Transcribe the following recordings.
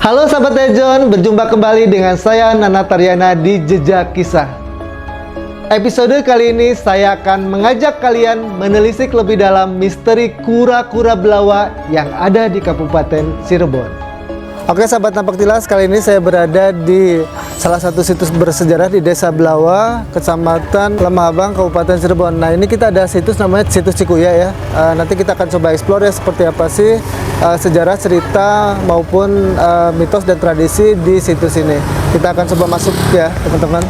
Halo sahabat Tejon, berjumpa kembali dengan saya Nana Taryana di Jejak Kisah. Episode kali ini saya akan mengajak kalian menelisik lebih dalam misteri kura-kura belawa yang ada di Kabupaten Cirebon. Oke sahabat Nampak Tilas, kali ini saya berada di salah satu situs bersejarah di Desa Belawa, Kecamatan Lemah Abang, Kabupaten Cirebon. Nah, ini kita ada situs namanya Situs Cikuya ya. Nanti kita akan coba explore ya seperti apa sih sejarah, cerita maupun mitos dan tradisi di situs ini. Kita akan coba masuk ya teman-teman.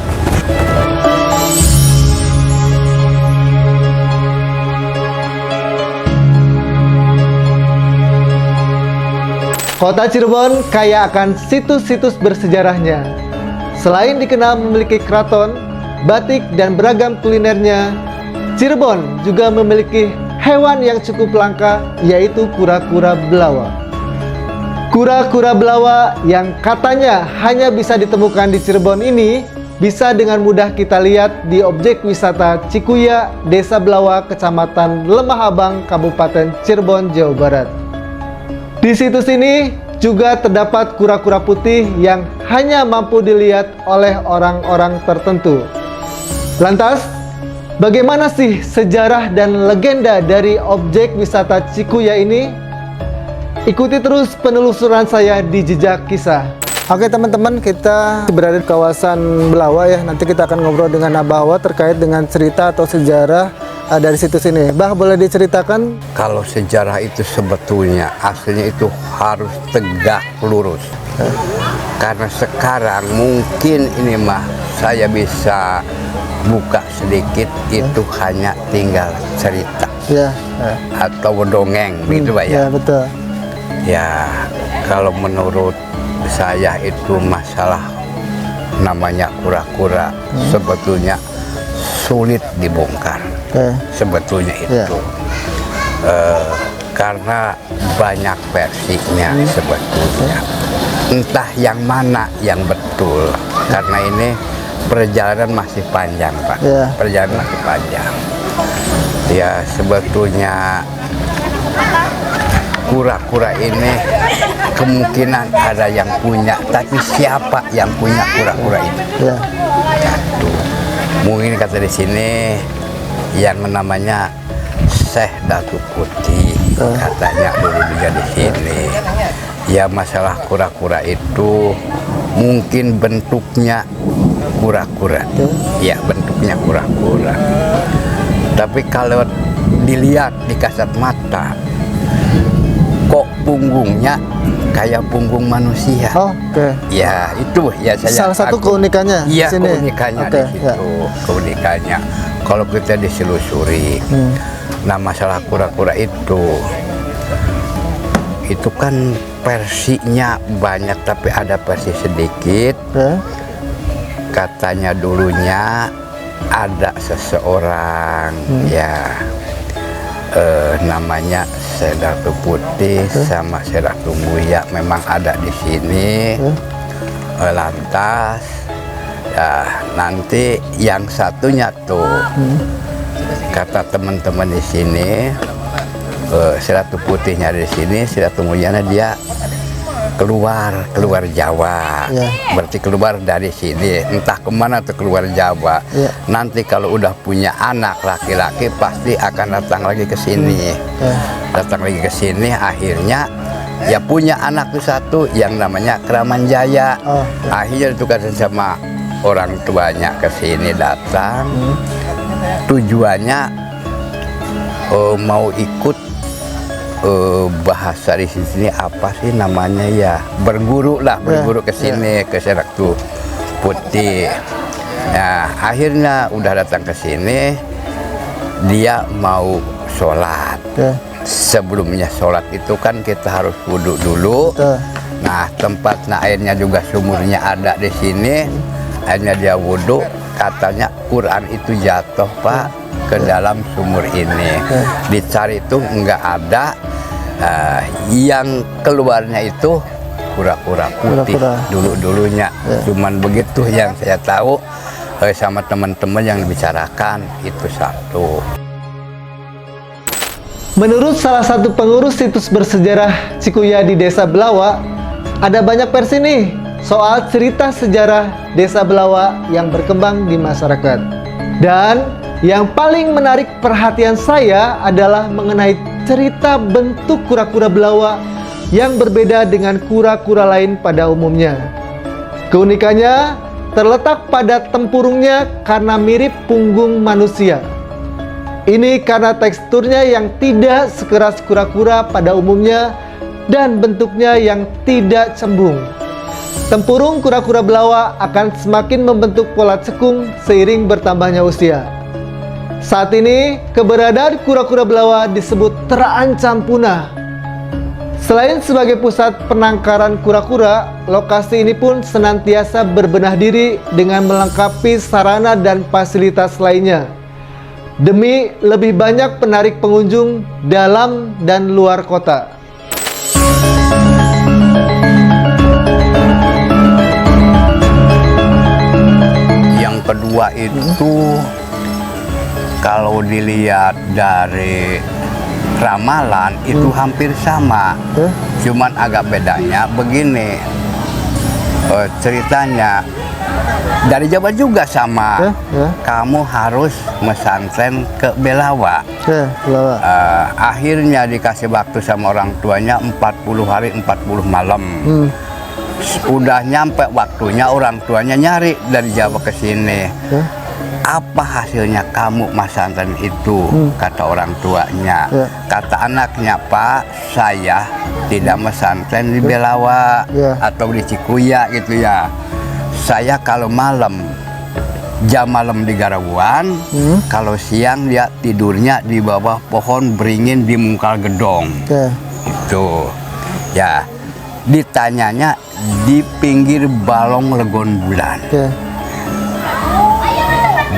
Kota Cirebon kaya akan situs-situs bersejarahnya. Selain dikenal memiliki keraton, batik, dan beragam kulinernya, Cirebon juga memiliki hewan yang cukup langka, yaitu kura-kura belawa. Kura-kura belawa yang katanya hanya bisa ditemukan di Cirebon ini bisa dengan mudah kita lihat di objek wisata Cikuya, Desa Belawa, Kecamatan Lemah Abang, Kabupaten Cirebon, Jawa Barat. Di situs ini juga terdapat kura-kura putih yang hanya mampu dilihat oleh orang-orang tertentu. Lantas, bagaimana sih sejarah dan legenda dari objek wisata Cikuya ini? Ikuti terus penelusuran saya di Jejak Kisah. Oke teman-teman, kita berada di kawasan Belawa ya. Nanti kita akan ngobrol dengan Abah Hawa terkait dengan cerita atau sejarah dari situs ini. Bah, boleh diceritakan? Kalau sejarah itu sebetulnya aslinya itu harus tegak lurus. Karena sekarang mungkin ini mah saya bisa buka sedikit, itu hanya tinggal cerita Ya. atau dongeng gitu Pak ya. Ya, betul. Ya, kalau menurut saya itu masalah namanya kura-kura sebetulnya sulit dibongkar. Sebetulnya itu karena banyak versinya sebetulnya, entah yang mana yang betul, karena ini perjalanan masih panjang Pak. Perjalanan masih panjang ya. Sebetulnya kura-kura ini kemungkinan ada yang punya, tapi siapa yang punya kura-kura ini? Mungkin kata di sini yang namanya Syekh Datuk Putih, katanya dulu juga di sini. Ya, masalah kura-kura itu mungkin bentuknya kura-kura. Ya, bentuknya kura-kura. Tapi kalau dilihat di kasat mata, kok punggungnya kayak punggung manusia. Ya, itu ya saya. Salah satu keunikannya. Iya, di sini. keunikannya di situ. Keunikannya. Kalau kita diselusuri, nah masalah kura-kura itu kan versinya banyak, tapi ada versi sedikit. Katanya dulunya ada seseorang namanya Syekh Datuk Putih sama Syekh Datuk Buya memang ada di sini. Lantas nanti yang satunya tuh kata teman-teman di sini, Syekh Datuk Putihnya di sini, Syekh Datuk Buyanya dia keluar Jawa. Berarti keluar dari sini, entah kemana tuh keluar Jawa. Nanti kalau udah punya anak laki-laki pasti akan datang lagi ke sini. Datang lagi ke sini, akhirnya ya punya anak tuh satu yang namanya Kraman Jaya. Akhirnya ditukarkan sama orang tuanya ke sini datang. Tujuannya mau ikut bahasa di sini apa sih namanya ya, berguru ke sini ke Syekh Datuk Putih. Nah, akhirnya udah datang ke sini, dia mau sholat. Sebelumnya sholat itu kan kita harus wudhu dulu. Nah, tempatnya airnya juga sumurnya ada di sini. Akhirnya dia wudhu, katanya Quran itu jatuh Pak ke dalam sumur ini. Dicari itu nggak ada. Yang keluarnya itu kura-kura putih dulunya. Cuman begitu yang saya tahu sama teman-teman yang dibicarakan itu satu. Menurut salah satu pengurus situs bersejarah Cikuya di Desa Belawa, Ada banyak versi nih soal cerita sejarah Desa Belawa yang berkembang di masyarakat. Dan yang paling menarik perhatian saya adalah mengenai cerita bentuk kura-kura Belawa yang berbeda dengan kura-kura lain pada umumnya. Keunikannya terletak pada tempurungnya karena mirip punggung manusia. Ini karena teksturnya yang tidak sekeras kura-kura pada umumnya dan bentuknya yang tidak cembung. Tempurung kura-kura Belawa akan semakin membentuk pola cekung seiring bertambahnya usia. Saat ini, keberadaan kura-kura Belawa disebut terancam punah. Selain sebagai pusat penangkaran kura-kura, lokasi ini pun senantiasa berbenah diri dengan melengkapi sarana dan fasilitas lainnya, demi lebih banyak penarik pengunjung dalam dan luar kota. Yang kedua itu kalau dilihat dari ramalan itu hampir sama, cuman agak bedanya begini. Ceritanya dari Jawa juga sama. Kamu harus mesantren ke Belawa. Belawa. Akhirnya dikasih waktu sama orang tuanya 40 hari 40 malam. Udah nyampe waktunya, orang tuanya nyari dari Jawa ke sini. Apa hasilnya kamu mesantren itu? Kata orang tuanya. Kata anaknya, Pak, saya tidak mesantren di Belawa atau di Cikuya gitu ya. Saya kalau malam, jam malam di Garawan, kalau siang dia tidurnya di bawah pohon beringin di Mungkal Gedong. Itu ya, ditanyanya di pinggir balong Legon Bulan.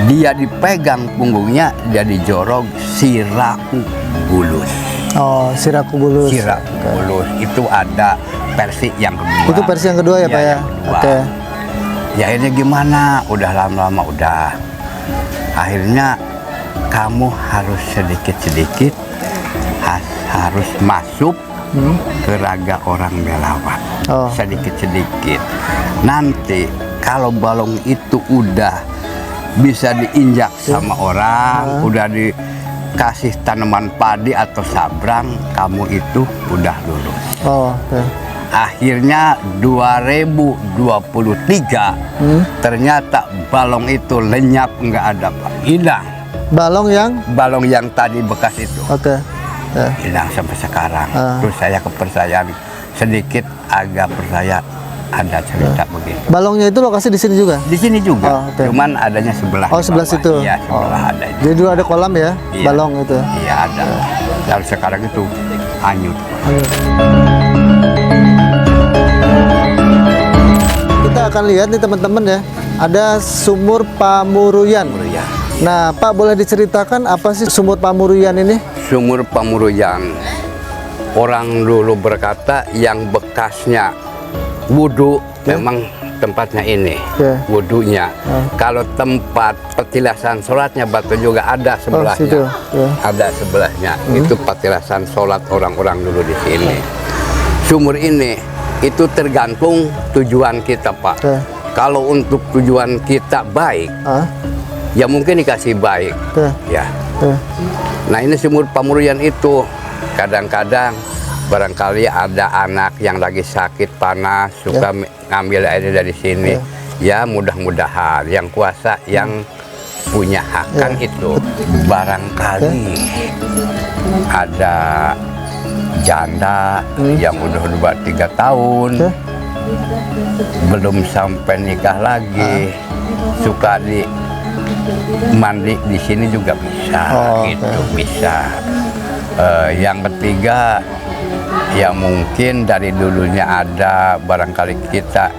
Dia dipegang punggungnya, dia dijorok Siraku Bulus. Oh, Siraku Bulus. Siraku Bulus itu ada versi yang kedua. Itu versi yang kedua ya, Pak ya? Oke. Ya ini gimana? Udah lama-lama udah. Akhirnya kamu harus sedikit-sedikit harus masuk ke raga orang Belawa. Sedikit-sedikit. Nanti kalau balong itu udah bisa diinjak sama orang, udah dikasih tanaman padi atau sabrang, kamu itu udah lulus. Akhirnya 2023 ternyata balong itu lenyap, nggak ada, Pak. Hilang. Balong yang tadi bekas itu. Hilang sampai sekarang. Terus saya kepercayaan sedikit, agak percaya ada cerita begitu. Balongnya itu lokasi di sini juga? Di sini juga. Cuman adanya sebelah. Sebelah situ. Iya, sebelah ada. Jadi dulu ada kolam ya, balong itu. Iya, ada. Lalu sekarang itu hanyut. Kita akan lihat nih teman-teman ya, ada Sumur Pamuruyan. Nah, Pak, boleh diceritakan apa sih Sumur Pamuruyan ini? Sumur Pamuruyan, orang dulu berkata yang bekasnya wudhu, memang tempatnya ini, wudhunya. Kalau tempat petilasan sholatnya, batu juga ada sebelahnya. Ada sebelahnya, itu petilasan sholat orang-orang dulu di sini. Sumur ini itu tergantung tujuan kita, Pak. Kalau untuk tujuan kita baik, ya mungkin dikasih baik. Ya. Nah, ini Sumur Pamuruyan itu kadang-kadang barangkali ada anak yang lagi sakit panas, suka ngambil airnya dari sini. Ya, mudah-mudahan yang kuasa, yang punya hak kan itu. Barangkali ada janda yang udah 3 tahun, belum sampai nikah lagi, suka di mandi di sini juga bisa, gitu bisa. Yang ketiga, ya mungkin dari dulunya ada, barangkali kita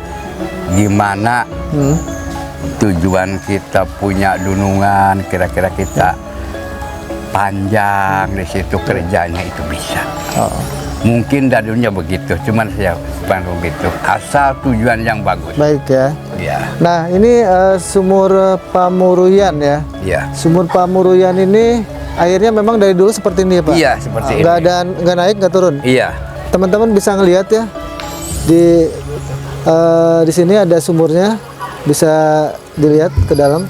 gimana tujuan kita punya dunungan, kira-kira kita panjang di situ kerjanya itu bisa. Mungkin dari dulunya begitu, cuman saya bukan begitu, asal tujuan yang bagus. Baik ya. Ya. Nah, ini Sumur Pamuruyan ya. Sumur Pamuruyan ini airnya memang dari dulu seperti ini ya, Pak? Iya, seperti ini. Nggak naik, nggak turun? Iya. Teman-teman bisa ngelihat ya, Di sini ada sumurnya, bisa dilihat ke dalam.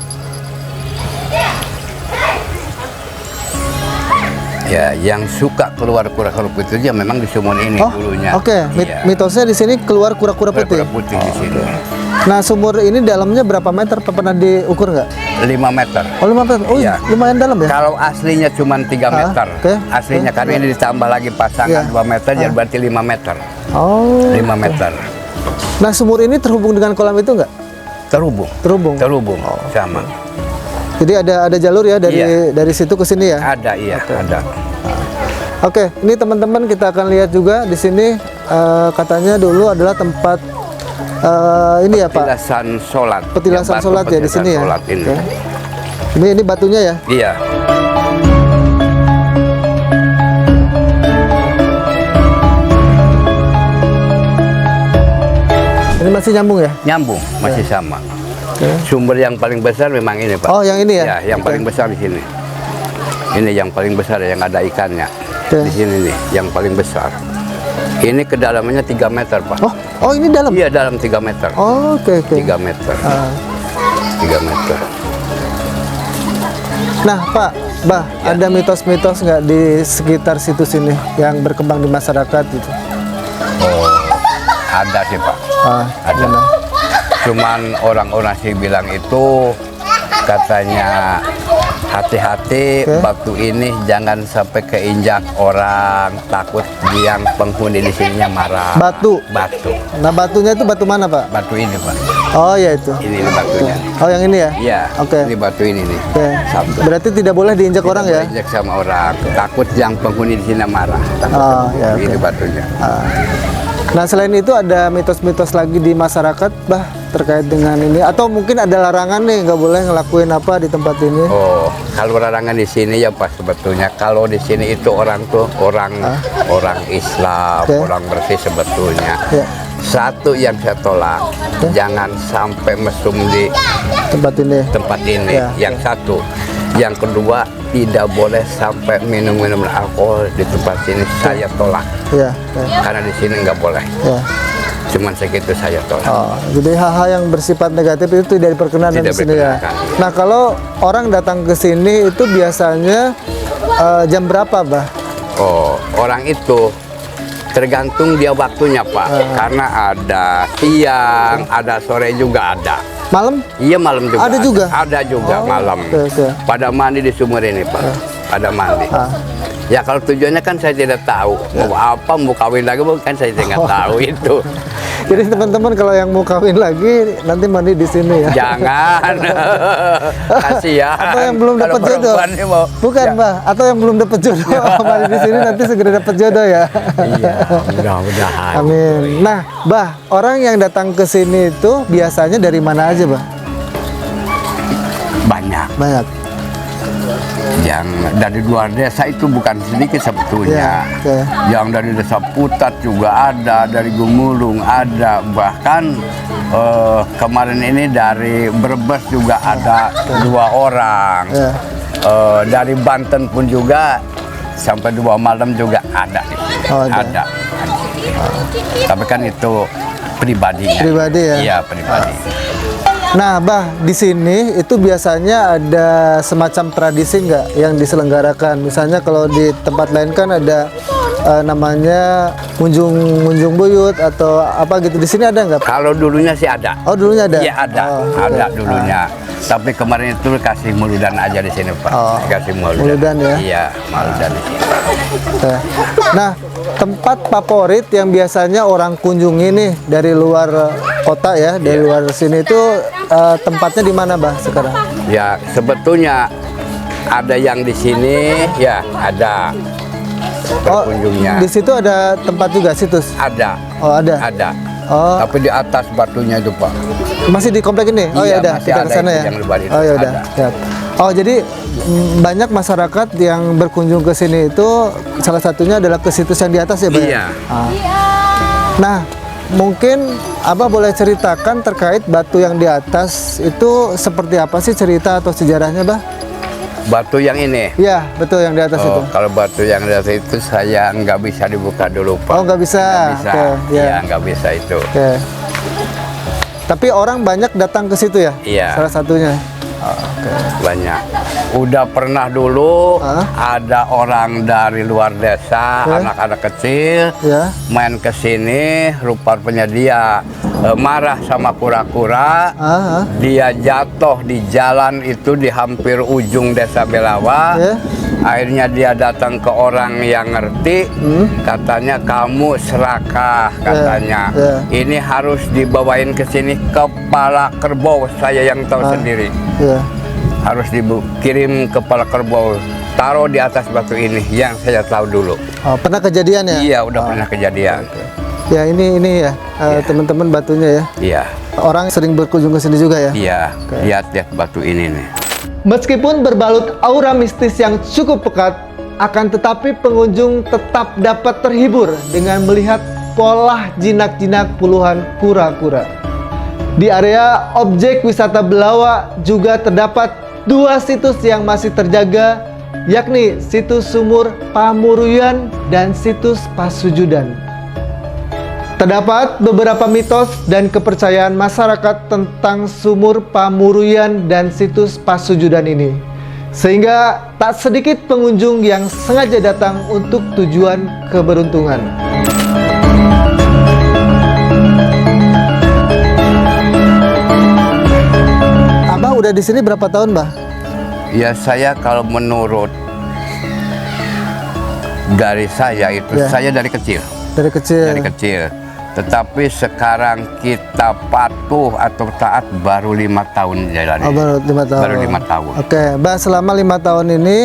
Ya, yang suka keluar kura-kura putih ya memang di sumur ini dulunya. Oke. Iya. Mitosnya di sini keluar kura-kura putih. Kura-kura putih di sini. Nah, sumur ini dalamnya berapa meter? Pernah diukur nggak? 5 meter. Oh, 5 meter. Oh, Iya. lumayan dalam ya? Kalau aslinya cuma 3 meter. oke. Aslinya karena ini ditambah lagi pasangan 2 meter jadi berarti 5 meter. Oh. 5 meter. Nah, sumur ini terhubung dengan kolam itu nggak? Terhubung. Terhubung. Sama. Jadi ada jalur ya dari situ ke sini ya? Ada, iya, ada. Oke, ini teman-teman kita akan lihat juga di sini katanya dulu adalah tempat ini ya Pak. Petilasan sholat. Petilasan sholat ya di sini ya. Sholat ini. Oke. Ini batunya ya? Iya. Ini masih nyambung ya? Nyambung, masih sama. Oke. Sumber yang paling besar memang ini, Pak. Oh, yang ini ya? Ya, yang paling besar di sini. Ini yang paling besar yang ada ikannya. Oke. Di sini nih, yang paling besar. Ini kedalamannya 3 meter, Pak. Oh ini dalam? Iya, dalam 3 meter. Oh, oke. 3 meter. 3 meter. Nah, Pak, ada mitos-mitos nggak di sekitar situs ini yang berkembang di masyarakat gitu? Oh, ada sih, Pak. Ada. Gimana? Cuman orang-orang sih bilang itu katanya hati-hati batu ini jangan sampai keinjak orang, takut yang penghuni di sininya marah. Batu. Nah, batunya itu batu mana, Pak? Batu ini, Pak. Oh ya itu. Ini batunya. Oh yang ini ya? Iya. Oke. Ini batu ini nih. Oke. Berarti tidak boleh diinjak orang ya? Injak sama orang, takut yang penghuni di sini marah. Oh ya. Ini batunya. Nah selain itu ada mitos-mitos lagi di masyarakat, terkait dengan ini, atau mungkin ada larangan nih nggak boleh ngelakuin apa di tempat ini? Oh, kalau larangan di sini ya Pak sebetulnya kalau di sini itu orang tuh orang Islam, orang bersih sebetulnya. Ya. Satu yang saya tolak, jangan sampai mesum di Tempat ini. Ya. Yang satu, yang kedua tidak boleh sampai minum alkohol di tempat sini. Saya tolak. Ya. Karena di sini nggak boleh. Ya. Cuman segitu saya tolak. Oh, jadi hal-hal yang bersifat negatif itu tidak diperkenankan di sini ya. Nah, kalau orang datang ke sini itu biasanya jam berapa, Oh, orang itu tergantung dia waktunya, Pak. Karena ada siang, ada sore juga ada. Malam? Iya, malam juga. Ada juga? Ada juga malam. Okay. Pada mandi di sumur ini, Pak. Pada mandi. Ya kalau tujuannya kan saya tidak tahu. Mau apa, mau kawin lagi kan saya tidak tahu itu. Jadi teman-teman kalau yang mau kawin lagi nanti mandi di sini ya. Jangan. Kasihan. Atau yang belum dapat jodoh. Bukan, ya. Atau yang belum dapat jodoh mandi di sini nanti segera dapat jodoh ya. Iya, mudah-mudahan. Amin. Nah, orang yang datang ke sini itu biasanya dari mana aja, Banyak. Yang dari luar desa itu bukan sedikit sebetulnya. Yang dari desa Putat juga ada, dari Gumulung ada, bahkan kemarin ini dari Brebes juga ada 2 orang. Dari Banten pun juga sampai 2 malam juga ada. Ada. Tapi kan itu pribadinya. Pribadi ya? Iya, pribadi. Nah, di sini itu biasanya ada semacam tradisi nggak yang diselenggarakan? Misalnya kalau di tempat lain kan ada namanya munjung buyut atau apa gitu. Di sini ada nggak? Kalau dulunya sih ada. Oh, dulunya ada? Iya ada, ada dulunya. Tapi kemarin itu kasih muludan aja di sini, Pak. Kasih muludan ya? Iya, muludan di sini. Nah, tempat favorit yang biasanya orang kunjungi nih dari luar kota ya, dari luar sini itu tempatnya di mana, sekarang? Ya, sebetulnya ada yang di sini, ya ada pengunjungnya. Di situ ada tempat juga, situs? Ada. Oh, ada? Ada. Tapi di atas batunya itu, Pak. Masih di komplek ini? Oh iya, ya udah, kita ke sana ya. Oh ya udah. Oh, jadi banyak masyarakat yang berkunjung ke sini itu salah satunya adalah ke situs yang di atas ya, Pak? Iya. Nah, mungkin Abah boleh ceritakan terkait batu yang di atas itu seperti apa sih cerita atau sejarahnya, Batu yang ini. Iya, betul yang di atas itu. Kalau batu yang di atas itu saya nggak bisa dibuka dulu, Pak. Oh, nggak bisa. Nggak bisa. Oke, ya. Iya, nggak bisa itu. Oke. Tapi orang banyak datang ke situ ya? Iya. Salah satunya. Oh, oke. Banyak. Udah pernah dulu Hah? ada orang dari luar desa, anak-anak kecil Ya. main ke sini, rupanya dia marah sama kura-kura. Ah, ah. Dia jatuh di jalan itu di hampir ujung desa Belawa. Ya. Akhirnya dia datang ke orang yang ngerti, katanya kamu serakah, katanya. Ya. Ini harus dibawain ke sini kepala kerbau, saya yang tahu sendiri. Ya. Harus dikirim kepala kerbau, taruh di atas batu ini, yang saya tahu dulu. Oh, pernah kejadian ya? Iya, udah pernah kejadian. Ya, ini ya, teman-teman batunya ya. Iya, Orang sering berkunjung ke sini juga ya? iya, lihat batu ini nih. Meskipun berbalut aura mistis yang cukup pekat, akan tetapi pengunjung tetap dapat terhibur dengan melihat pola jinak-jinak puluhan kura-kura. Di area objek wisata Belawa juga terdapat 2 situs yang masih terjaga, yakni situs Sumur Pamuruyan dan situs Pasujudan. Terdapat beberapa mitos dan kepercayaan masyarakat tentang Sumur Pamuruyan dan situs Pasujudan ini, sehingga tak sedikit pengunjung yang sengaja datang untuk tujuan keberuntungan. Abah udah di sini berapa tahun, Bah? Ya, saya kalau menurut dari saya itu, saya dari kecil. Dari kecil. Dari kecil. Tetapi sekarang kita patuh atau taat baru 5 tahun jalan. Oh, baru 5 tahun. Baru 5 tahun. Oke, Mbak, selama 5 tahun ini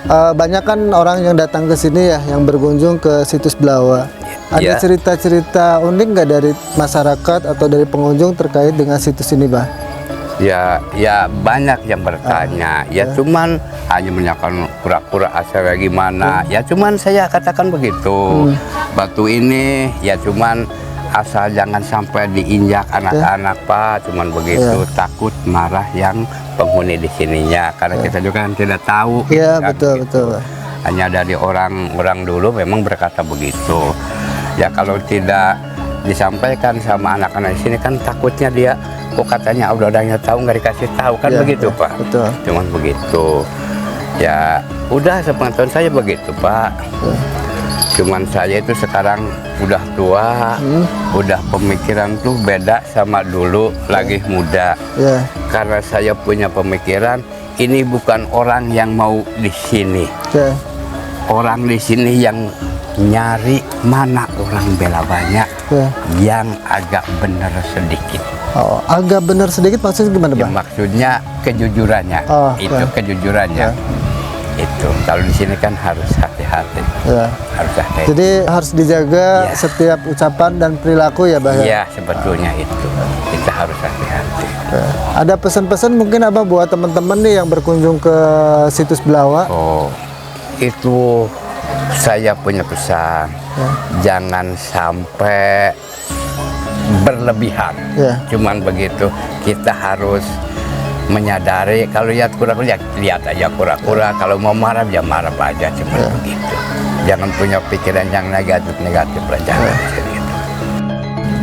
banyak kan orang yang datang ke sini ya, yang berkunjung ke situs Belawa. Ada Ya. cerita-cerita unik nggak dari masyarakat atau dari pengunjung terkait dengan situs ini, Mbak? Ya banyak yang bertanya. Cuman hanya menanyakan kura-kura asalnya gimana. Ya cuman saya katakan begitu. Batu ini ya cuman asal jangan sampai diinjak anak-anak, Pak. Cuman begitu, takut marah yang penghuni di sininya. Karena kita juga kan tidak tahu. Iya, kan, betul, gitu. betul. Hanya dari orang dulu memang berkata begitu. Ya kalau tidak disampaikan sama anak-anak di sini kan takutnya dia, kok katanya udah yang tahu nggak dikasih tahu kan, begitu Pak. Betul. Cuman begitu. Ya udah sepengetahuan saya begitu, Pak. Cuman saya itu sekarang udah tua, udah pemikiran tuh beda sama dulu lagi muda. Ya. Karena saya punya pemikiran ini bukan orang yang mau di sini. Ya. Orang di sini yang nyari mana orang bela banyak, yang agak bener sedikit. Oh, agak benar sedikit maksudnya gimana, Ya, Bang? maksudnya kejujurannya. Itu kejujurannya. Itu kalau di sini kan harus hati-hati. Ya. Harus hati-hati. Jadi harus dijaga setiap ucapan dan perilaku ya, Bang? Iya, sebetulnya itu. Kita harus hati-hati. Ada pesan-pesan mungkin Abah buat teman-teman nih yang berkunjung ke situs Belawa? Oh, itu saya punya pesan. Jangan sampai berlebihan. Cuman begitu, kita harus menyadari kalau lihat kura-kura, lihat aja kura-kura. Kalau mau marah, ya marah aja, cuma begitu. Jangan punya pikiran yang negatif lah, jangan.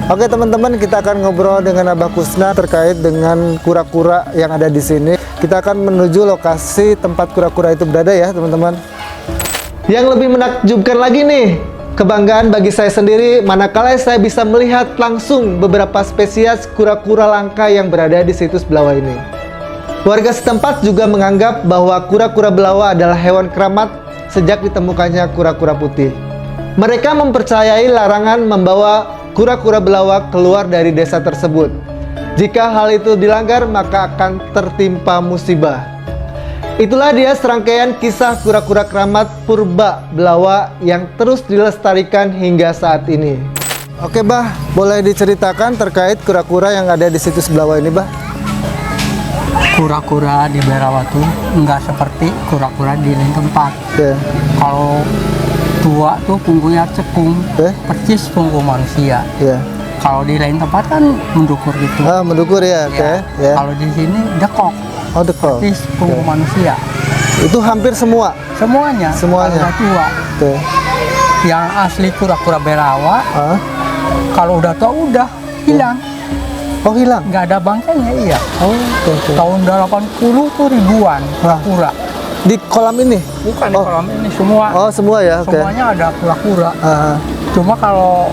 Oke teman-teman, kita akan ngobrol dengan Abah Kusna terkait dengan kura-kura yang ada di sini. Kita akan menuju lokasi tempat kura-kura itu berada ya teman-teman. Yang lebih menakjubkan lagi nih, kebanggaan bagi saya sendiri manakala saya bisa melihat langsung beberapa spesies kura-kura langka yang berada di situs Belawa ini. Warga setempat juga menganggap bahwa kura-kura Belawa adalah hewan keramat sejak ditemukannya kura-kura putih. Mereka mempercayai larangan membawa kura-kura Belawa keluar dari desa tersebut. Jika hal itu dilanggar, maka akan tertimpa musibah. Itulah dia serangkaian kisah kura-kura keramat purba Belawa yang terus dilestarikan hingga saat ini. Oke, Bah, boleh diceritakan terkait kura-kura yang ada di situs Belawa ini, Bah? Kura-kura di Belawa tuh nggak seperti kura-kura di lain tempat. Kalau tua tuh punggungnya cekung, persis punggung manusia. Kalau di lain tempat kan mendukur gitu. Mendukur ya, oke. Kalau di sini dekok. Oh, dekok. Persis punggung manusia. Itu hampir semua. Semuanya. Semuanya. Kalau udah tua. Oke. Yang asli kura-kura belawa, kalau udah tua udah hilang. Oh, hilang. Nggak ada bangkainya, iya. Oh, oke. Tahun 80 tuh ribuan kura-kura. Di kolam ini? Bukan di kolam ini semua. Oh, semua ya. Oke. Semuanya ada kura-kura. Cuma kalau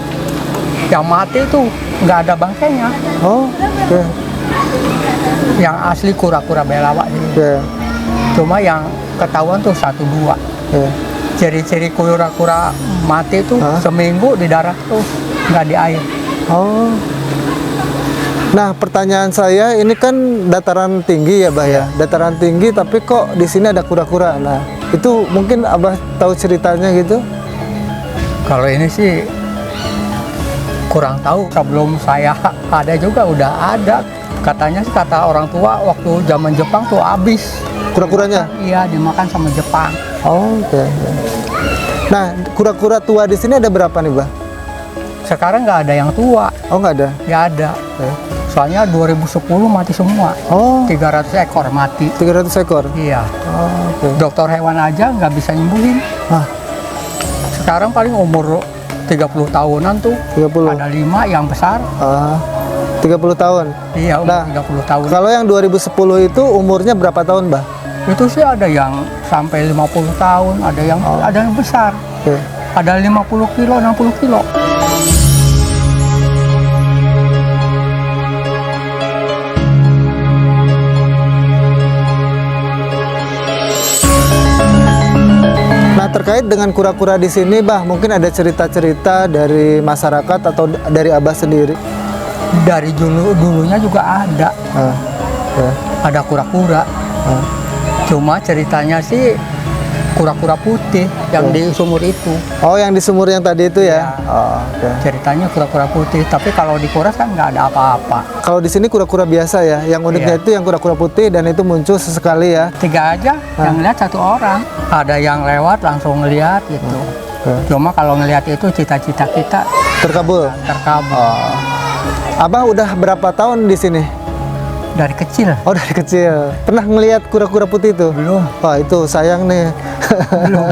yang mati itu nggak ada bangkainya. Oh, oke. Yang asli kura-kura belawa ini. Oke. Cuma yang ketahuan tuh 1-2. Oke. Ciri-ciri kura-kura mati tuh seminggu di darat tuh nggak di air. Oh. Nah, pertanyaan saya, ini kan dataran tinggi ya, Bah ya. Dataran tinggi, tapi kok di sini ada kura-kura. Nah, itu mungkin Abah tahu ceritanya gitu? Kalau ini sih kurang tahu. Sebelum saya ada juga udah ada. Katanya sih kata orang tua waktu zaman Jepang tuh habis. Kura-kuranya? Iya, dimakan sama Jepang. Oh, oke. Nah, kura-kura tua di sini ada berapa nih, Bah? Sekarang nggak ada yang tua. Oh, nggak ada? Nggak ada. Soalnya 2010 mati semua. Oh. 300 ekor mati. 300 ekor? Iya. Oh, oke. Dokter hewan aja nggak bisa nyembuhin. Sekarang paling umur 30 tahunan tuh. 30? Ada 5 yang besar. 30 tahun? Iya, umur Nah, 30 tahun. Kalau yang 2010 itu umurnya berapa tahun, Bah? Itu sih ada yang sampai 50 tahun, ada yang besar. Oke. Ada 50 kilo, 60 kilo. Nah, terkait dengan kura-kura di sini, Bah, mungkin ada cerita-cerita dari masyarakat atau dari Abah sendiri? Dari dulunya juga ada. Ada kura-kura. Cuma ceritanya sih kura-kura putih yang di sumur itu. Oh, yang di sumur yang tadi itu ya? Iya. Oh, oke. Ceritanya kura-kura putih, tapi kalau dikuras kan nggak ada apa-apa. Kalau di sini kura-kura biasa ya, yang uniknya Iya. itu yang kura-kura putih dan itu muncul sesekali ya. 3 aja yang lihat 1 orang. Ada yang lewat langsung ngelihat gitu. Cuma kalau ngelihat itu cita-cita kita Terkabul. terkabul. Abah udah berapa tahun di sini? Dari kecil. Oh, dari kecil. Pernah ngelihat kura-kura putih itu? Belum. Wah, itu sayang nih. Belum.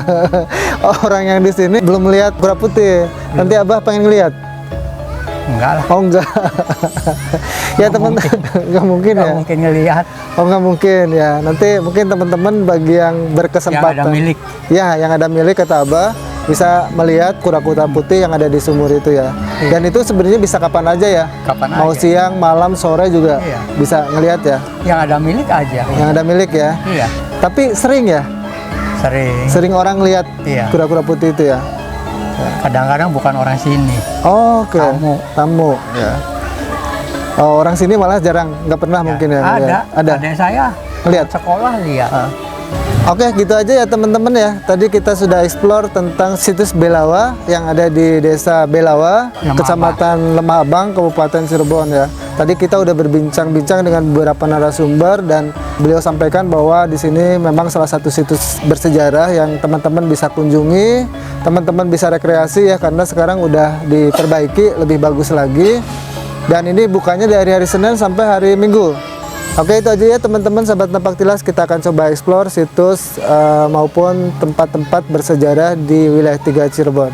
Orang yang di sini belum melihat kura putih. Nanti Abah pengen ngelihat? Enggak lah. Oh, enggak. Ya, teman, nggak mungkin ya. Nggak mungkin ngelihat. Oh, nggak mungkin ya. Nanti mungkin teman-teman bagi yang berkesempatan. Yang ada milik. Ya, yang ada milik kata Abah bisa melihat kura-kura putih yang ada di sumur itu ya. Iya. Dan itu sebenarnya bisa kapan aja ya. Kapan Mau aja. siang, malam, sore juga Iya. bisa ngelihat ya. Yang ada milik aja. Yang ada milik ya. Iya. Tapi sering ya, Sering. sering orang lihat Iya. kura-kura putih itu ya. Kadang-kadang bukan orang sini. Oh, oke. Tamu. Tamu. Ya. Oh, orang sini malah jarang, nggak pernah mungkin ya. Ada. Ya. Ada. Adek saya Lihat. sekolah lihat. Oke, gitu aja ya teman-teman ya. Tadi kita sudah explore tentang situs Belawa yang ada di Desa Belawa, Lemah Kecamatan Lemah Abang, Kabupaten Cirebon ya. Tadi kita udah berbincang-bincang dengan beberapa narasumber dan beliau sampaikan bahwa di sini memang salah satu situs bersejarah yang teman-teman bisa kunjungi, teman-teman bisa rekreasi ya karena sekarang udah diperbaiki lebih bagus lagi. Dan ini bukanya dari hari Senin sampai hari Minggu. Oke, itu aja ya teman-teman sahabat Napaktilas, kita akan coba explore situs maupun tempat-tempat bersejarah di wilayah 3 Cirebon.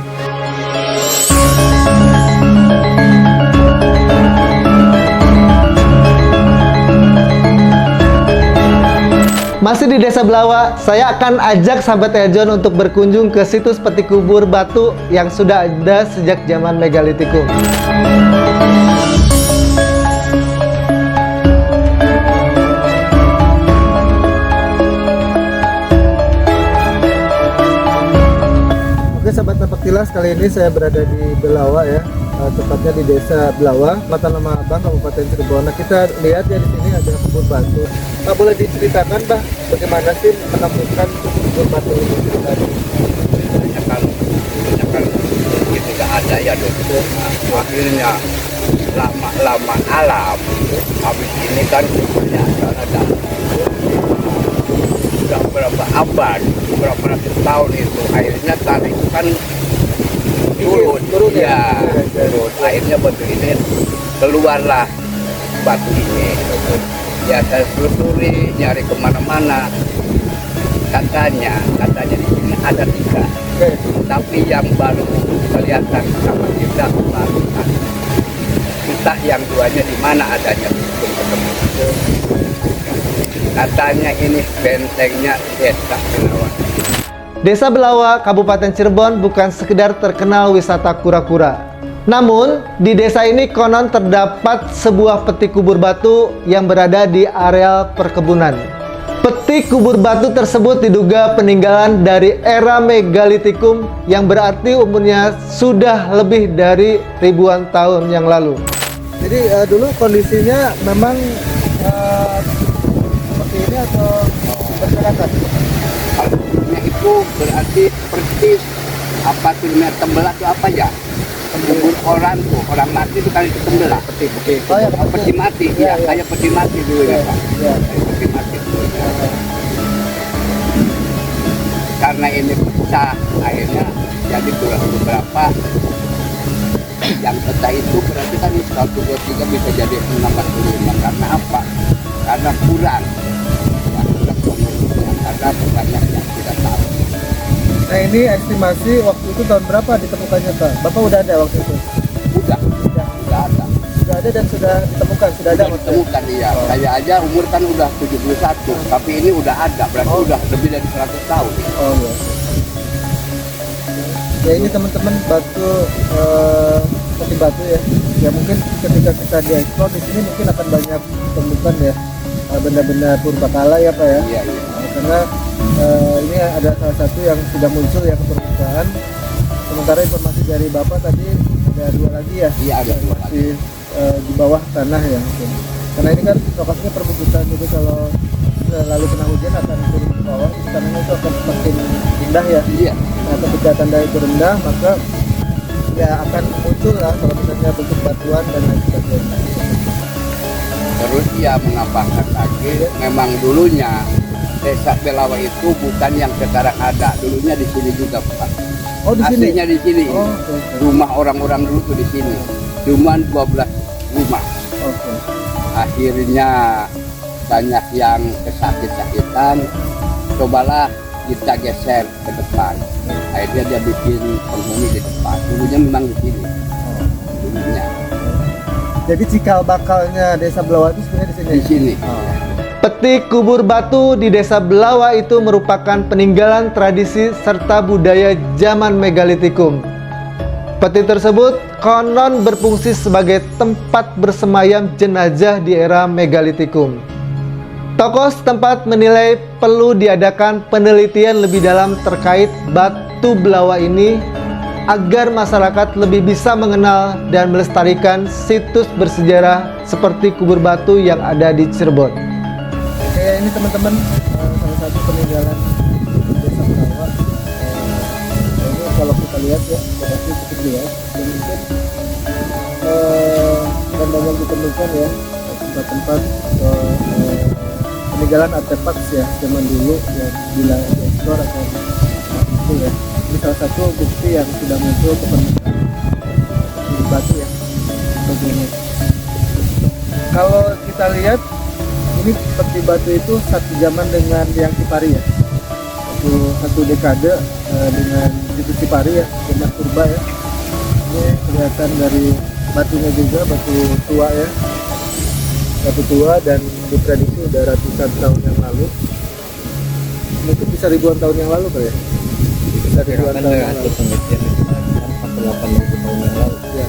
Masih di Desa Belawa, saya akan ajak sahabat Eljon untuk berkunjung ke situs peti kubur batu yang sudah ada sejak zaman Megalitikum. Oke sahabat Napaktilas, kali ini saya berada di Belawa ya, tepatnya di Desa Belawa, Kecamatan Lemah Abang, Kabupaten Cirebon. Nah, kita lihat ya di sini ada kubur batu. Pak, boleh diceritakan, Bah, bagaimana sih menemukan kubur batu ini? Kebanyakan itu nggak ada ya dok. Nah, akhirnya lama alam. Habis ini kan kelihatan ada sudah berapa abad, berapa ratus tahun itu akhirnya tanah itu kan turun ya, turun. Akhirnya batu ini keluarlah batu ini. Ya saya telusuri nyari kemana-mana Katanya di sini ada 3. Tapi yang baru kelihatan sama kita baru satu. Entah yang 2-nya di mana adanya belum ketemu. Katanya ini bentengnya Desa Belawa. Desa Belawa, Kabupaten Cirebon bukan sekedar terkenal wisata kura-kura. Namun, di desa ini konon terdapat sebuah peti kubur batu yang berada di areal perkebunan. Peti kubur batu tersebut diduga peninggalan dari era megalitikum yang berarti umurnya sudah lebih dari ribuan tahun yang lalu. Jadi dulu kondisinya memang seperti ini atau berserakan? Kalau itu berarti persis apa tuh namanya tembelah itu apa ya? Kubur orang tuh, orang mati itu kan itu tembelah. Peti. Oh ya, peti mati, ya, kayak peti mati dulu ya Pak. Ya. Kayak peti mati dulu. Karena ini pecah, akhirnya jadi beberapa yang pecah itu berarti kan 1, 2, 3 bisa jadi 65. Karena apa? Karena kurang. Karena banyak yang tidak tahu. Nah ini estimasi waktu itu tahun berapa ditemukannya Pak? Bapak udah ada waktu itu? Udah ada. Sudah ada dan sudah ditemukan, sudah ada maksudnya? Ditemukan iya. Saya aja umur kan udah 71, tapi ini udah ada, berarti udah lebih dari 100 tahun. Oh iya. Ya ini teman-teman batu seperti batu ya. Ya mungkin ketika kita dieksplor di sini mungkin akan banyak temukan ya benda-benda purbakala ya Pak ya. Iya. Karena ini ada salah satu yang sudah muncul ya ke permukaan. Sementara informasi dari Bapak tadi ada 2 lagi ya. Iya ada 2 lagi. Masih di bawah tanah ya mungkin. Karena ini kan lokasinya perbukitan, jadi kalau lalu kena hujan akan turun ke bawah, tanahnya itu akan semakin rendah ya. Iya. Nah ketika tanda itu rendah maka ya akan muncul lah kalau misalnya bentuk batuan dan lain sebagainya. Terus ia menambahkan lagi, memang dulunya Desa Belawa itu bukan yang sekarang ada, dulunya di sini juga Pak. Oh di sini? Aslinya di sini. Oh, okay. Rumah orang-orang dulu tuh di sini. Cuma 12 rumah. Okay. Akhirnya banyak yang kesakit-sakitan, cobalah kita geser ke depan. Akhirnya dia bikin penghuni di depan. Dulunya memang di sini. Dulunya. Jadi cikal bakalnya Desa Belawa itu sebenarnya di sini. Di sini. Peti kubur batu di Desa Belawa itu merupakan peninggalan tradisi serta budaya zaman megalitikum. Peti tersebut konon berfungsi sebagai tempat bersemayam jenazah di era megalitikum. Tokoh setempat menilai perlu diadakan penelitian lebih dalam terkait batu Belawa ini agar masyarakat lebih bisa mengenal dan melestarikan situs bersejarah seperti kubur batu yang ada di Cirebon. Oke, ini teman-teman salah satu peninggalan Desa Belawa. Ini kalau kita lihat ya, lokasi cukup luas dan mungkin dan banyak ditemukan ya tempat-tempat peninggalan artefaks ya zaman dulu yang bila diekspor atau itu ya. Ini salah satu bukti yang sudah muncul ke permukaan kubur batu ya. Begini. Kalau kita lihat ini peti batu itu satu zaman dengan yang Cipari ya, satu dekade dengan situs Cipari ya, zaman purba ya. Ini kelihatan dari batunya juga, batu tua ya, batu tua dan diprediksi udah ratusan tahun yang lalu, mungkin bisa ribuan tahun yang lalu Pak ya, bisa ribuan tahun yang lalu. 8.000 tahun yang lalu. Ya.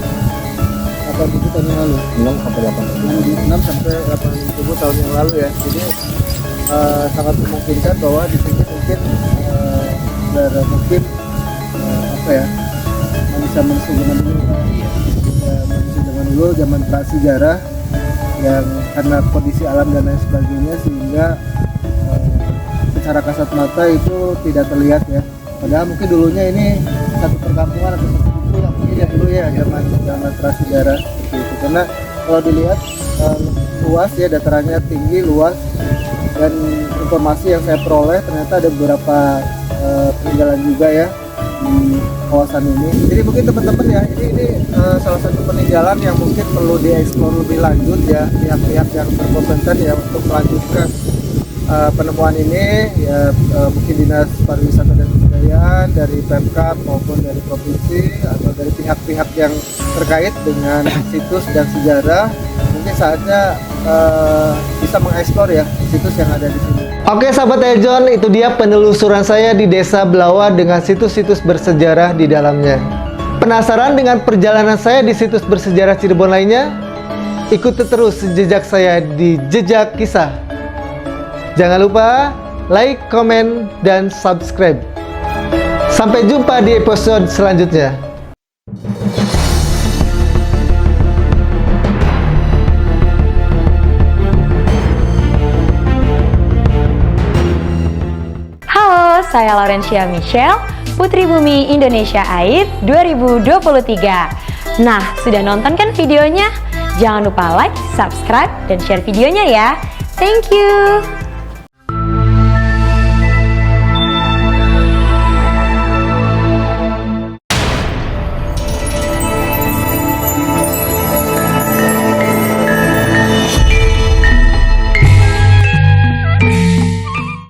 8.000 tahun yang lalu. 6 sampai 8.000 tahun yang lalu ya. Jadi sangat memungkinkan bahwa di sini mungkin mungkin apa ya, manusia zaman dulu, manusia zaman dulu, zaman prasejarah yang karena kondisi alam dan lain sebagainya sehingga secara kasat mata itu tidak terlihat ya. Padahal mungkin dulunya ini satu perkampungan atau satu suku yang mungkin ya dulu ya zaman prasejarah seperti itu. Karena kalau dilihat luas ya, datarannya tinggi, luas, dan informasi yang saya peroleh ternyata ada beberapa peninggalan juga ya di kawasan ini. Jadi mungkin teman-teman ya, ini salah satu peninggalan yang mungkin perlu dieksplor lebih lanjut ya, pihak-pihak yang berkompeten ya untuk melanjutkan penemuan ini ya mungkin Dinas Pariwisata dan Kebudayaan dari Pemkab maupun dari provinsi atau dari pihak-pihak yang terkait dengan situs dan sejarah, mungkin saatnya bisa mengeksplor ya situs yang ada di sini. Oke sahabat Eljon, itu dia penelusuran saya di Desa Belawa dengan situs-situs bersejarah di dalamnya. Penasaran dengan perjalanan saya di situs bersejarah Cirebon lainnya? Ikuti terus jejak saya di Jejak Kisah. Jangan lupa like, komen, dan subscribe. Sampai jumpa di episode selanjutnya. Halo, saya Laurencia Michelle, Putri Bumi Indonesia Air 2023. Nah, sudah nonton kan videonya? Jangan lupa like, subscribe, dan share videonya ya. Thank you.